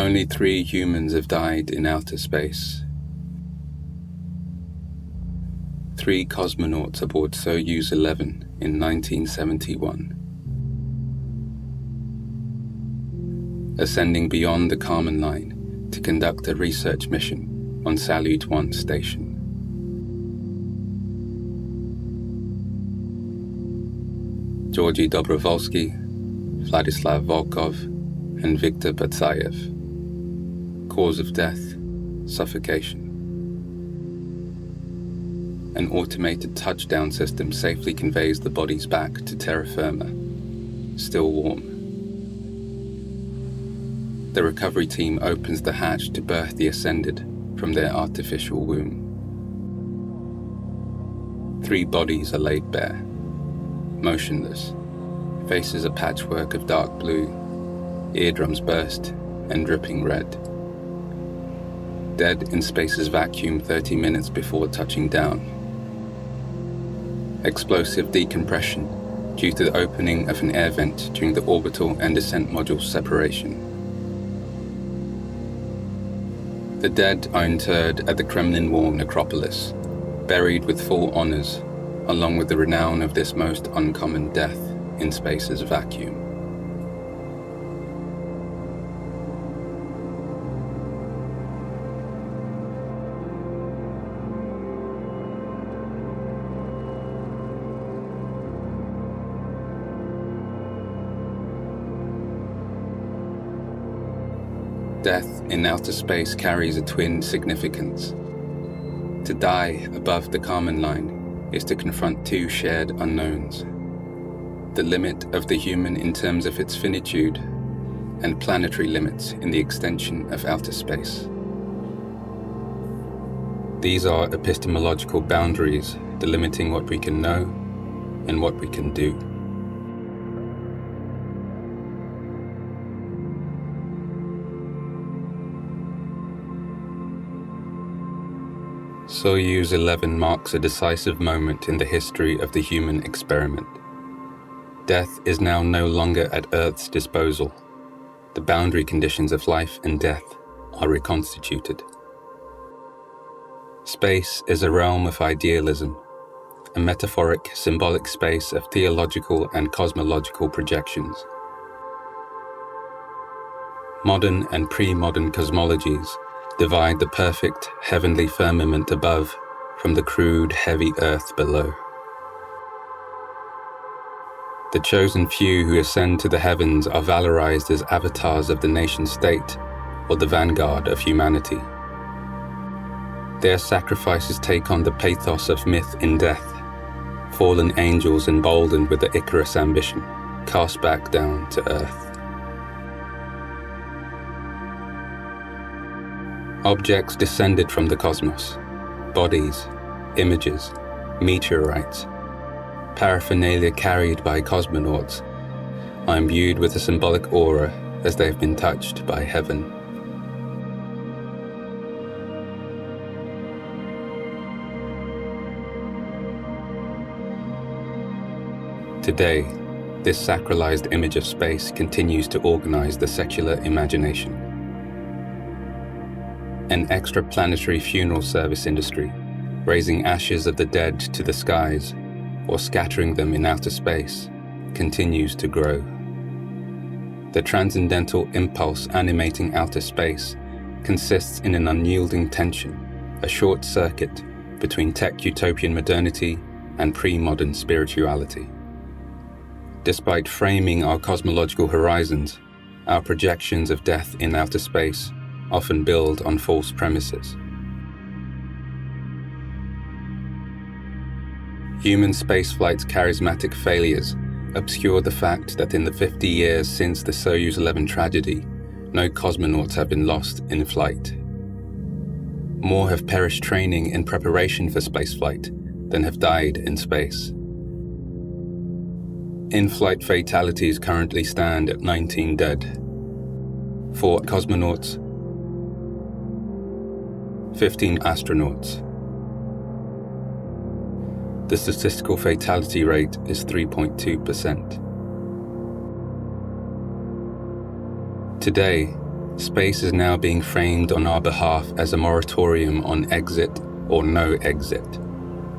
Only 3 humans have died in outer space. 3 cosmonauts aboard Soyuz 11 in 1971. Ascending beyond the Kármán line to conduct a research mission on Salyut 1 station. Georgy Dobrovolsky, Vladislav Volkov, and Viktor Batsayev. Cause of death, suffocation. An automated touchdown system safely conveys the bodies back to terra firma, still warm. The recovery team opens the hatch to birth the ascended from their artificial womb. 3 bodies are laid bare, motionless, faces a patchwork of dark blue, eardrums burst and dripping red. Dead in space's vacuum 30 minutes before touching down. Explosive decompression due to the opening of an air vent during the orbital and descent module separation. The dead are interred at the Kremlin Wall necropolis, buried with full honors, along with the renown of this most uncommon death in space's vacuum. Death in outer space carries a twin significance. To die above the Kármán line is to confront 2 shared unknowns: the limit of the human in terms of its finitude, and planetary limits in the extension of outer space. These are epistemological boundaries delimiting what we can know and what we can do. Soyuz 11 marks a decisive moment in the history of the human experiment. Death is now no longer at Earth's disposal. The boundary conditions of life and death are reconstituted. Space is a realm of idealism, a metaphoric, symbolic space of theological and cosmological projections. Modern and pre-modern cosmologies divide the perfect, heavenly firmament above from the crude, heavy earth below. The chosen few who ascend to the heavens are valorized as avatars of the nation-state or the vanguard of humanity. Their sacrifices take on the pathos of myth in death, fallen angels emboldened with the ICARUS ambition, cast back down to earth. Objects descended from the cosmos, bodies, images, meteorites, paraphernalia carried by cosmonauts, are imbued with a symbolic aura as they have been touched by heaven. Today, this sacralized image of space continues to organize the secular imagination. An extraplanetary funeral service industry, raising ashes of the dead to the skies or scattering them in outer space, continues to grow. The transcendental impulse animating outer space consists in an unyielding tension, a short circuit between tech utopian modernity and pre-modern spirituality. Despite framing our cosmological horizons, our projections of death in outer space often build on false premises. Human spaceflight's charismatic failures obscure the fact that in the 50 years since the Soyuz 11 tragedy, no cosmonauts have been lost in flight. More have perished training in preparation for spaceflight than have died in space. In-flight fatalities currently stand at 19 dead. 4 cosmonauts, 15 astronauts. The statistical fatality rate is 3.2%. Today, Space is now being framed on our behalf as a moratorium on exit or no exit,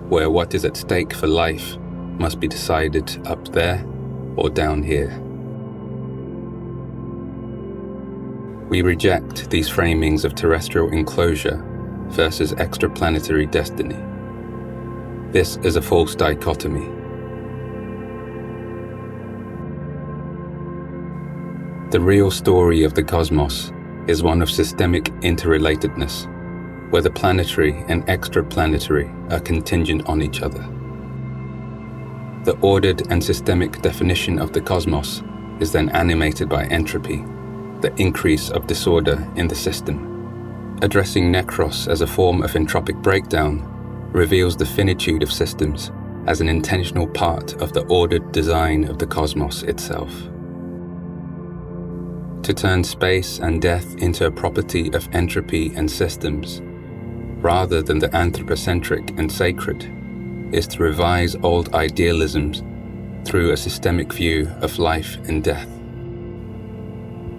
where what is at stake for life must be decided up there or down here. We reject these framings of terrestrial enclosure versus extraplanetary destiny. This is a false dichotomy. The real story of the cosmos is one of systemic interrelatedness, where the planetary and extraplanetary are contingent on each other. The ordered and systemic definition of the cosmos is then animated by entropy, the increase of disorder in the system. Addressing Nekros as a form of entropic breakdown reveals the finitude of systems as an intentional part of the ordered design of the cosmos itself. To turn space and death into a property of entropy and systems, rather than the anthropocentric and sacred, is to revise old idealisms through a systemic view of life and death.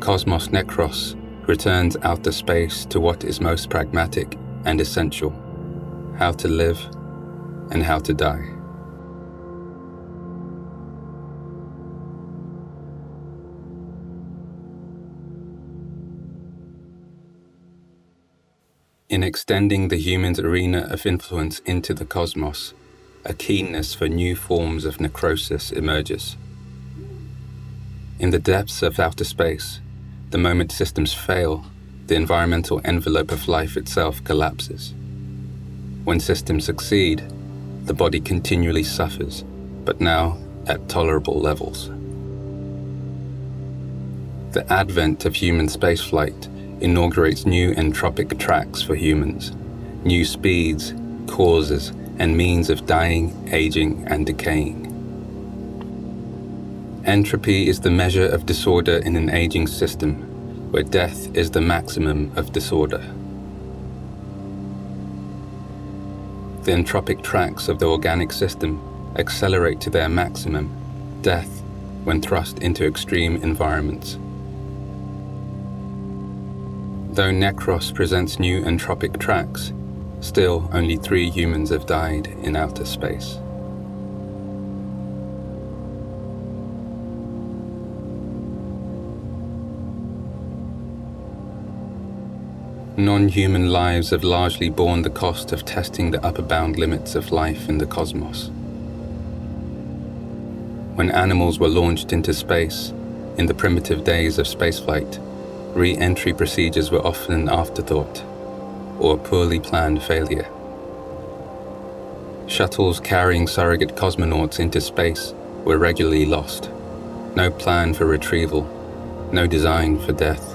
Kosmos Nekros returns outer space to what is most pragmatic and essential: how to live and how to die. In extending the human's arena of influence into the cosmos, a keenness for new forms of necrosis emerges. In the depths of outer space, the moment systems fail, the environmental envelope of life itself collapses. When systems succeed, the body continually suffers, but now at tolerable levels. The advent of human spaceflight inaugurates new entropic tracks for humans, new speeds, causes, and means of dying, aging, and decaying. Entropy is the measure of disorder in an aging system, where death is the maximum of disorder. The entropic tracks of the organic system accelerate to their maximum, death, when thrust into extreme environments. Though Nekros presents new entropic tracks, still only 3 humans have died in outer space. Non-human lives have largely borne the cost of testing the upper bound limits of life in the cosmos. When animals were launched into space, in the primitive days of spaceflight, re-entry procedures were often an afterthought, or a poorly planned failure. Shuttles carrying surrogate cosmonauts into space were regularly lost. No plan for retrieval, no design for death.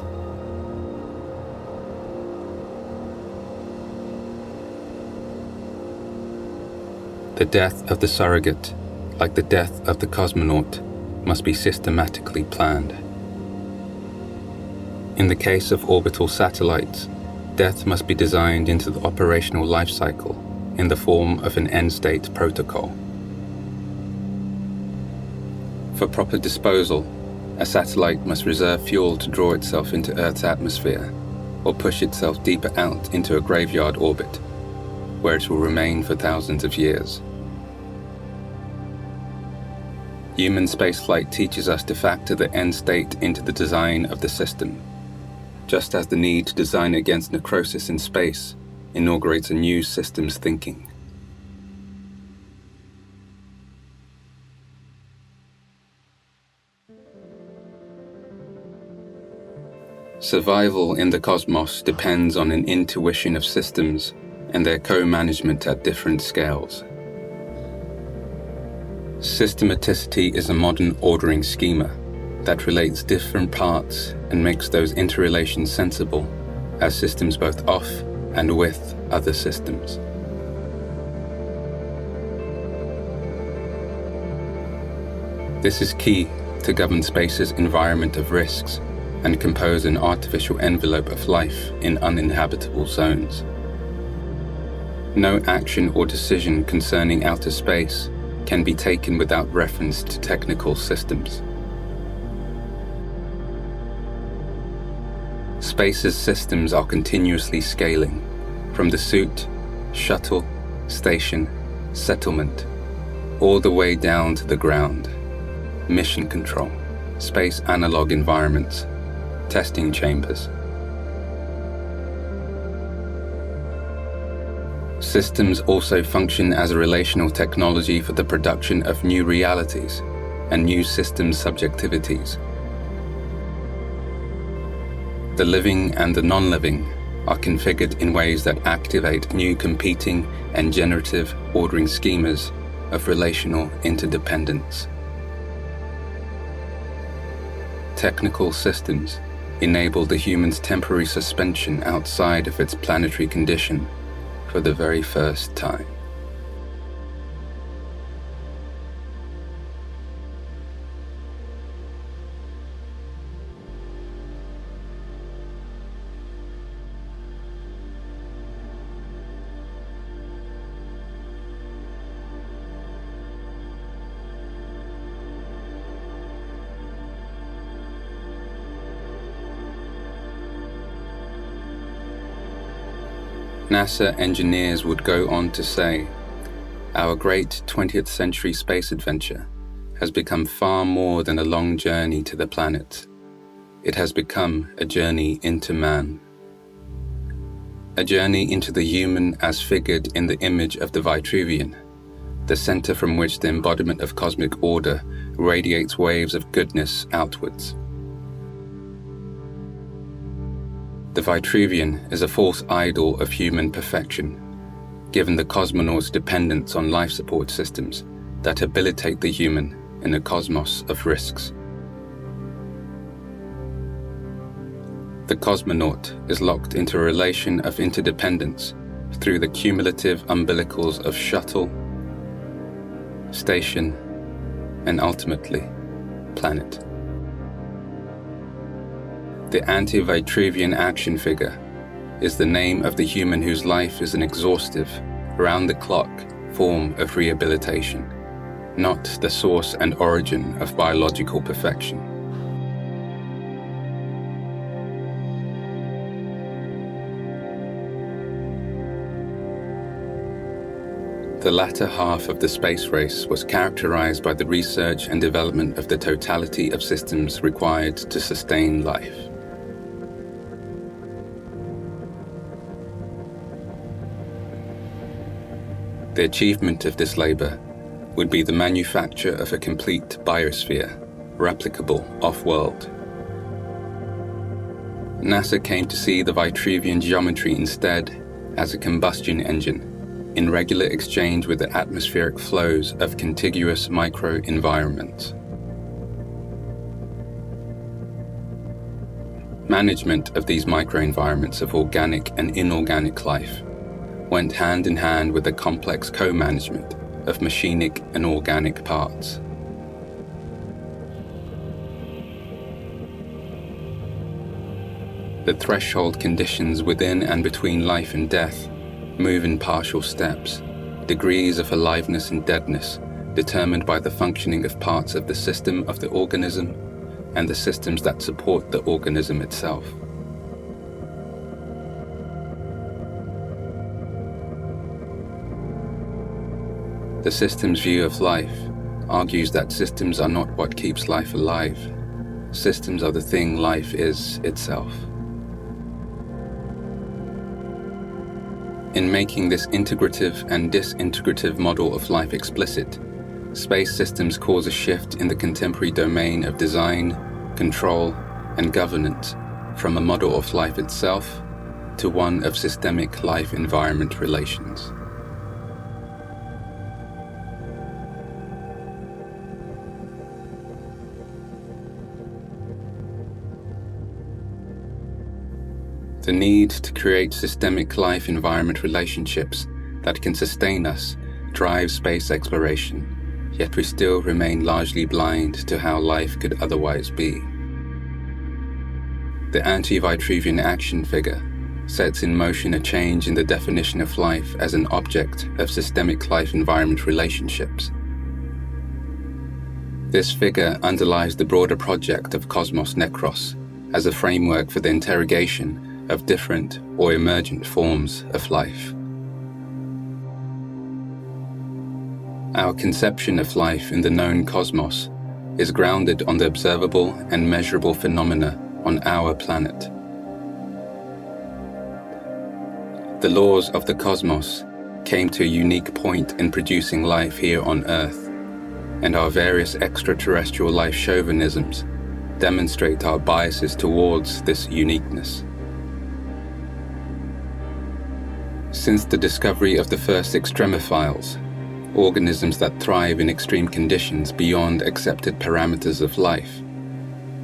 The death of the surrogate, like the death of the cosmonaut, must be systematically planned. In the case of orbital satellites, death must be designed into the operational life cycle in the form of an end-state protocol. For proper disposal, a satellite must reserve fuel to draw itself into Earth's atmosphere, or push itself deeper out into a graveyard orbit, where it will remain for thousands of years. Human spaceflight teaches us to factor the end state into the design of the system, just as the need to design against necrosis in space inaugurates a new systems thinking. Survival in the cosmos depends on an intuition of systems and their co-management at different scales. Systematicity is a modern ordering schema that relates different parts and makes those interrelations sensible as systems both off and with other systems. This is key to govern space's environment of risks and compose an artificial envelope of life in uninhabitable zones. No action or decision concerning outer space can be taken without reference to technical systems. Space's systems are continuously scaling, from the suit, shuttle, station, settlement, all the way down to the ground, mission control, space analog environments, testing chambers. Systems also function as a relational technology for the production of new realities and new system subjectivities. The living and the non-living are configured in ways that activate new competing and generative ordering schemas of relational interdependence. Technical systems enable the human's temporary suspension outside of its planetary condition for the very first time. NASA engineers would go on to say, "Our great 20th century space adventure has become far more than a long journey to the planet. It has become a journey into man. A journey into the human as figured in the image of the Vitruvian, the center from which the embodiment of cosmic order radiates waves of goodness outwards." The Vitruvian is a false idol of human perfection, given the cosmonauts' dependence on life support systems that habilitate the human in a cosmos of risks. The cosmonaut is locked into a relation of interdependence through the cumulative umbilicals of shuttle, station, and ultimately, planet. The anti-Vitruvian action figure is the name of the human whose life is an exhaustive, round-the-clock form of rehabilitation, not the source and origin of biological perfection. The latter half of the space race was characterized by the research and development of the totality of systems required to sustain life. The achievement of this labor would be the manufacture of a complete biosphere, replicable off-world. NASA came to see the Vitruvian geometry instead as a combustion engine in regular exchange with the atmospheric flows of contiguous micro-environments. Management of these microenvironments of organic and inorganic life went hand in hand with the complex co-management of machinic and organic parts. The threshold conditions within and between life and death move in partial steps, degrees of aliveness and deadness determined by the functioning of parts of the system of the organism and the systems that support the organism itself. The system's view of life argues that systems are not what keeps life alive. Systems are the thing life is itself. In making this integrative and disintegrative model of life explicit, space systems cause a shift in the contemporary domain of design, control, and governance from a model of life itself to one of systemic life-environment relations. The need to create systemic life-environment relationships that can sustain us drives space exploration, yet we still remain largely blind to how life could otherwise be. The anti-Vitruvian action figure sets in motion a change in the definition of life as an object of systemic life-environment relationships. This figure underlies the broader project of Kosmos Nekros, as a framework for the interrogation of different or emergent forms of life. Our conception of life in the known cosmos is grounded on the observable and measurable phenomena on our planet. The laws of the cosmos came to a unique point in producing life here on Earth, and our various extraterrestrial life chauvinisms demonstrate our biases towards this uniqueness. Since the discovery of the first extremophiles, organisms that thrive in extreme conditions beyond accepted parameters of life,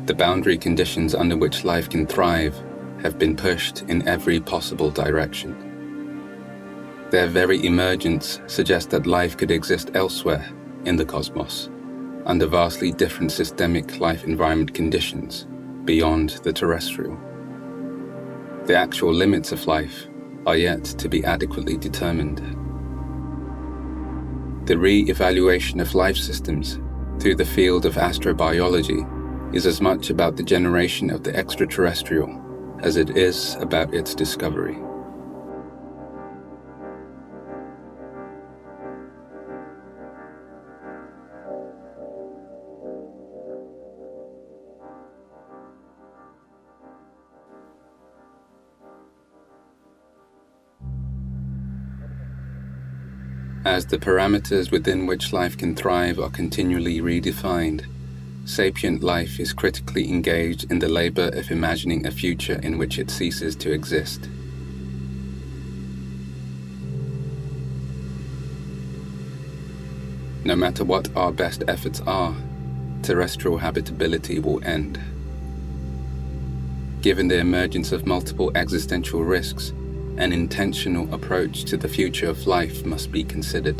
the boundary conditions under which life can thrive have been pushed in every possible direction. Their very emergence suggests that life could exist elsewhere in the cosmos, under vastly different systemic life-environment conditions beyond the terrestrial. The actual limits of life are yet to be adequately determined. The re-evaluation of life systems through the field of astrobiology is as much about the generation of the extraterrestrial as it is about its discovery. As the parameters within which life can thrive are continually redefined, sapient life is critically engaged in the labor of imagining a future in which it ceases to exist. No matter what our best efforts are, terrestrial habitability will end. Given the emergence of multiple existential risks, an intentional approach to the future of life must be considered.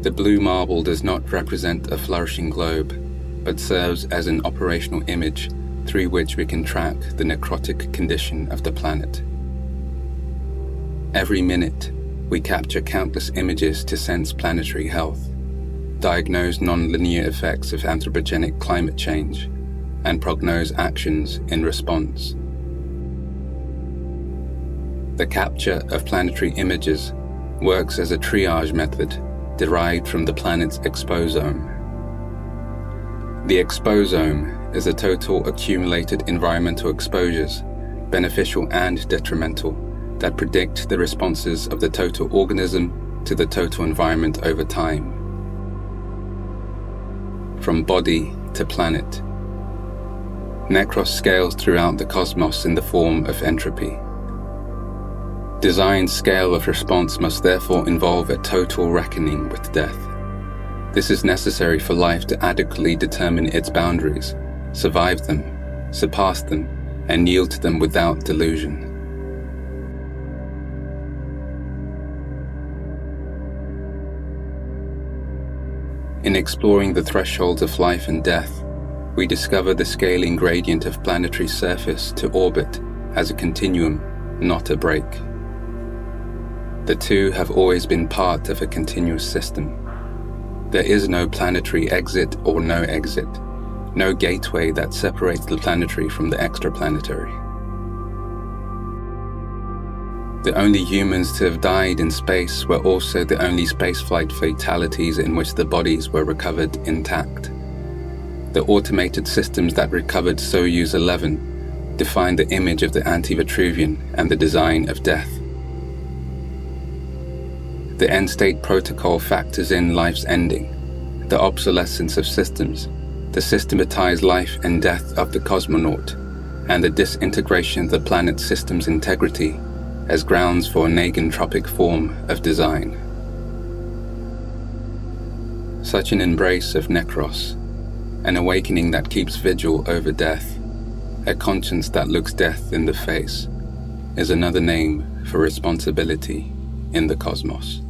The blue marble does not represent a flourishing globe, but serves as an operational image through which we can track the necrotic condition of the planet. Every minute, we capture countless images to sense planetary health, diagnose non-linear effects of anthropogenic climate change, and prognose actions in response. The capture of planetary images works as a triage method derived from the planet's exposome. The exposome is the total accumulated environmental exposures, beneficial and detrimental, that predict the responses of the total organism to the total environment over time. From body to planet, Nekros scales throughout the cosmos in the form of entropy. Design's scale of response must therefore involve a total reckoning with death. This is necessary for life to adequately determine its boundaries, survive them, surpass them, and yield to them without delusion. In exploring the thresholds of life and death, we discover the scaling gradient of planetary surface to orbit as a continuum, not a break. The two have always been part of a continuous system. There is no planetary exit or no exit, no gateway that separates the planetary from the extraplanetary. The only humans to have died in space were also the only spaceflight fatalities in which the bodies were recovered intact. The automated systems that recovered Soyuz 11 defined the image of the anti-Vitruvian and the design of death. The end-state protocol factors in life's ending, the obsolescence of systems, the systematized life and death of the cosmonaut, and the disintegration of the planet's system's integrity as grounds for a negentropic form of design. Such an embrace of Nekros, an awakening that keeps vigil over death, a conscience that looks death in the face, is another name for responsibility in the cosmos.